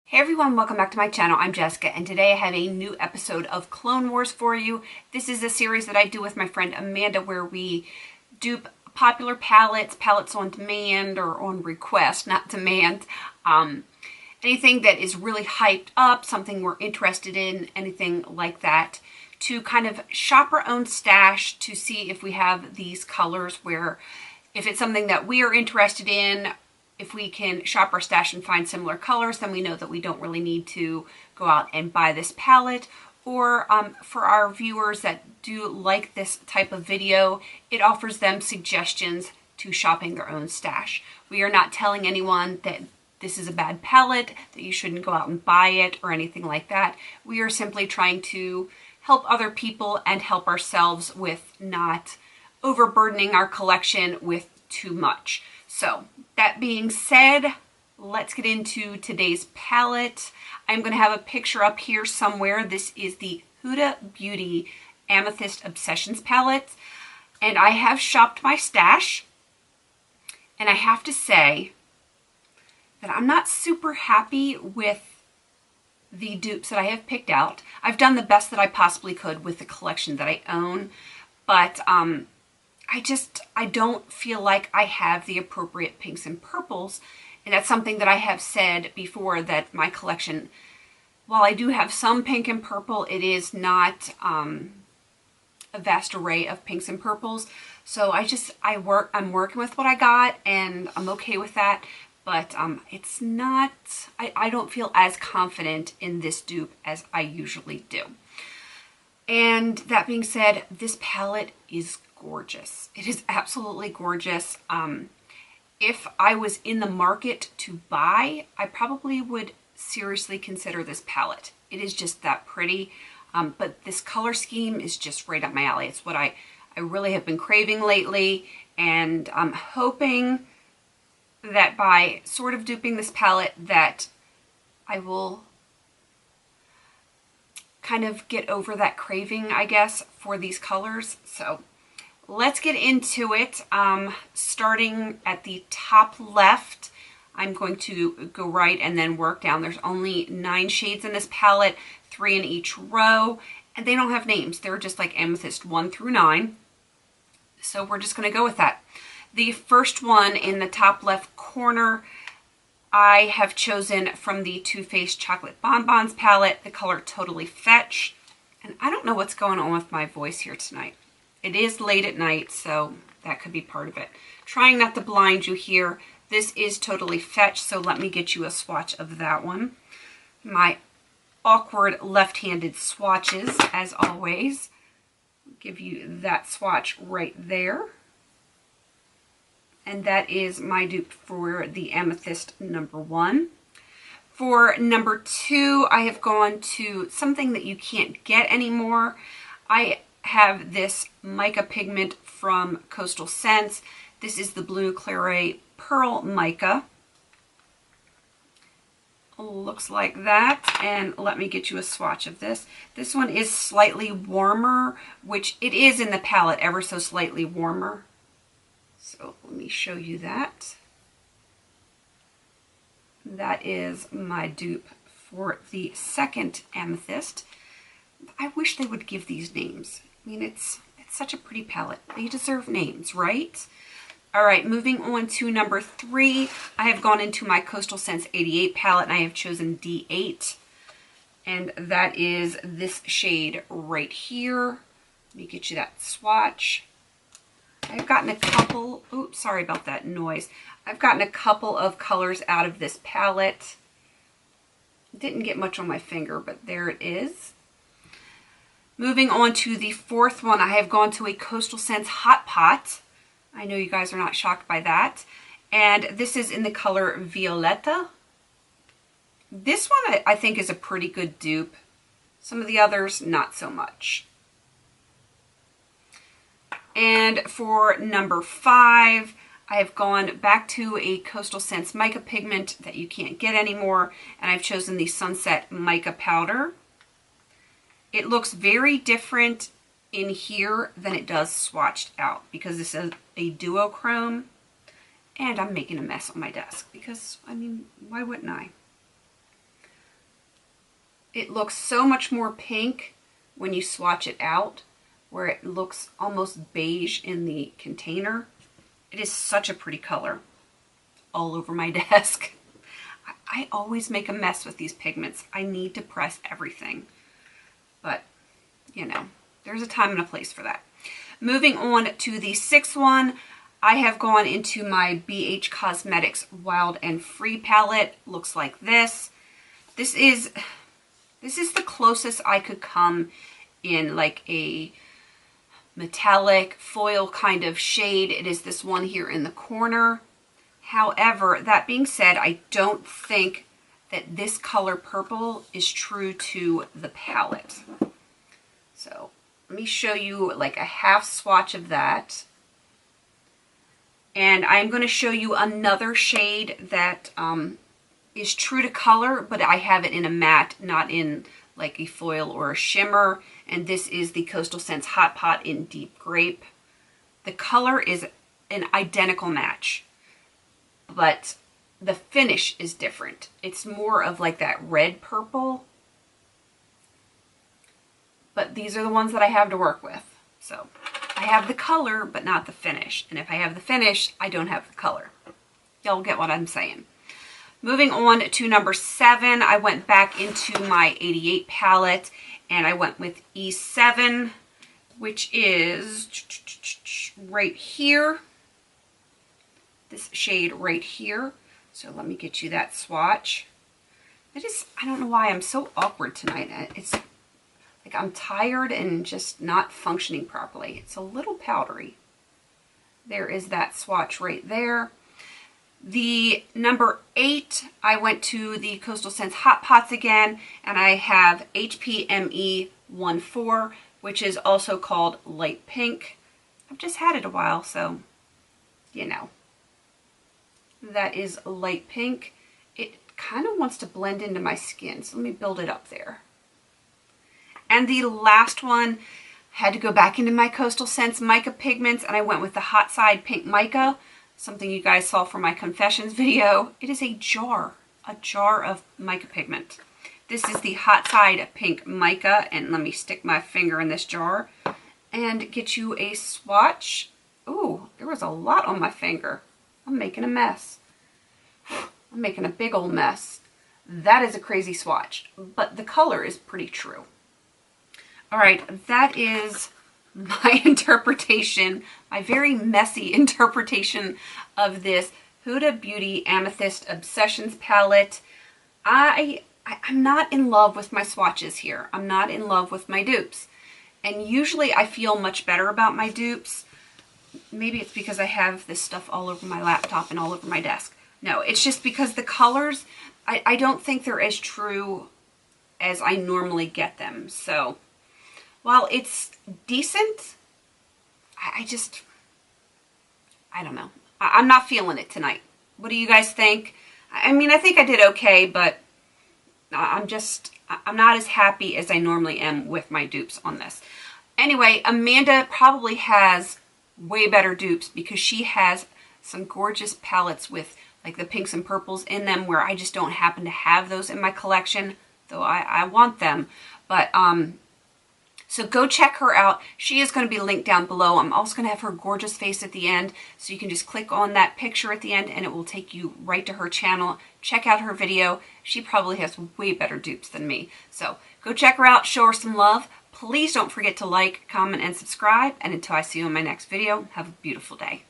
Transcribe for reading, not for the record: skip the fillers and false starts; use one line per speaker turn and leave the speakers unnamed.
Hey everyone, welcome back to my channel. I'm Jessica, and today I have a new episode of Clone Wars for you. This is a series that I do with my friend Amanda where we dupe popular palettes on demand or on request, not demand. Anything that is really hyped up, something we're interested in, anything like that, to kind of shop our own stash to see if we have these colors where if it's something that we are interested in, if we can shop our stash and find similar colors, then we know that we don't really need to go out and buy this palette. Or for our viewers that do like this type of video, it offers them suggestions to shopping their own stash. We are not telling anyone that this is a bad palette, that you shouldn't go out and buy it or anything like that. We are simply trying to help other people and help ourselves with not overburdening our collection with too much. So that being said, let's get into today's palette. I'm going to have a picture up here somewhere. This is the Huda Beauty Amethyst Obsessions palette. And I have shopped my stash. And I have to say that I'm not super happy with the dupes that I have picked out. I've done the best that I possibly could with the collection that I own. But I don't feel like I have the appropriate pinks and purples. And that's something that I have said before, that my collection, while I do have some pink and purple, it is not a vast array of pinks and purples. So I'm working with what I got and I'm okay with that. But it's not, I don't feel as confident in this dupe as I usually do. And that being said, this palette is gorgeous. It is absolutely gorgeous. If I was in the market to buy, I probably would seriously consider this palette. It is just that pretty. But this color scheme is just right up my alley. It's what I really have been craving lately. And I'm hoping that by sort of duping this palette that I will kind of get over that craving, I guess, for these colors. So let's get into it. Starting at the top left, I'm going to go right and then work down. There's only 9 shades in this palette, 3 in each row, and they don't have names. They're just like Amethyst 1 through 9. So we're just going to go with that. The first one in the top left corner, I have chosen from the Too Faced Chocolate Bonbons palette, the color Totally Fetch. And I don't know what's going on with my voice here tonight. It is late at night, so that could be part of it. Trying not to blind you here. This is Totally Fetch, so let me get you a swatch of that one. My awkward left-handed swatches, as always. I'll give you that swatch right there. And that is my dupe for the Amethyst number 1. For number 2, I have gone to something that you can't get anymore. I have this Mica pigment from Coastal Scents. This is the Blue Claret Pearl Mica. Looks like that. And let me get you a swatch of this. This one is slightly warmer, which it is in the palette, ever so slightly warmer. So let me show you that. That is my dupe for the second Amethyst. I wish they would give these names. I mean, it's such a pretty palette. They deserve names, right? All right, moving on to number 3. I have gone into my Coastal Scents 88 palette, and I have chosen D8. And that is this shade right here. Let me get you that swatch. I've gotten a couple, oops, sorry about that noise. I've gotten a couple of colors out of this palette. Didn't get much on my finger, but there it is. Moving on to the 4th one, I have gone to a Coastal Scents Hot Pot. I know you guys are not shocked by that. And this is in the color Violetta. This one I think is a pretty good dupe. Some of the others, not so much. And for number 5, I have gone back to a Coastal Scents Mica pigment that you can't get anymore, and I've chosen the Sunset Mica powder. It looks very different in here than it does swatched out because this is a duochrome, and I'm making a mess on my desk because, I mean, why wouldn't I? It looks so much more pink when you swatch it out, where it looks almost beige in the container. It is such a pretty color. All over my desk. I always make a mess with these pigments. I need to press everything. But, you know, there's a time and a place for that. Moving on to the sixth one, I have gone into my BH Cosmetics Wild and Free palette. Looks like this. This is the closest I could come in like a metallic foil kind of shade. It is this one here in the corner. However, that being said, I don't think that this color purple is true to the palette. So let me show you like a half swatch of that. And I'm going to show you another shade that is true to color, but I have it in a matte, not in like a foil or a shimmer. And this is the Coastal Scents Hot Pot in Deep Grape. The color is an identical match, but the finish is different. It's more of like that red purple. But these are the ones that I have to work with. So I have the color, but not the finish. And if I have the finish, I don't have the color. Y'all get what I'm saying. Moving on to number 7, I went back into my 88 palette and I went with E7, which is right here. This shade right here. So let me get you that swatch. I don't know why I'm so awkward tonight. It's like I'm tired and just not functioning properly. It's a little powdery. There is that swatch right there. The number 8, I went to the Coastal Scents Hot Pots again, and I have HPME 14, which is also called Light Pink. I've just had it a while, so, you know. That is light pink. It kind of wants to blend into my skin, so let me build it up there. And the last one, had to go back into my Coastal Scents Mica pigments, and I went with the Hot Side Pink Mica, something you guys saw from my confessions video. It is a jar of mica pigment. This is the Hot Side Pink Mica, and let me stick my finger in this jar and get you a swatch. Ooh, there was a lot on my finger. I'm making a mess. I'm making a big old mess. That is a crazy swatch, but the color is pretty true. All right, that is my interpretation, my very messy interpretation of this Huda Beauty Amethyst Obsessions palette. I'm not in love with my swatches here. I'm not in love with my dupes. And usually I feel much better about my dupes. Maybe it's because I have this stuff all over my laptop and all over my desk. No, it's just because the colors, I don't think they're as true as I normally get them. So while it's decent, I don't know. I'm not feeling it tonight. What do you guys think? I mean, I think I did okay, but I'm not as happy as I normally am with my dupes on this. Anyway, Amanda probably has way better dupes because she has some gorgeous palettes with like the pinks and purples in them where I just don't happen to have those in my collection, though I want them. But so go check her out. She is going to be linked down below. I'm also going to have her gorgeous face at the end, so you can just click on that picture at the end and it will take you right to her channel. Check out her video. She probably has way better dupes than me. So go check her out, show her some love. Please don't forget to like, comment, and subscribe. And until I see you in my next video, have a beautiful day.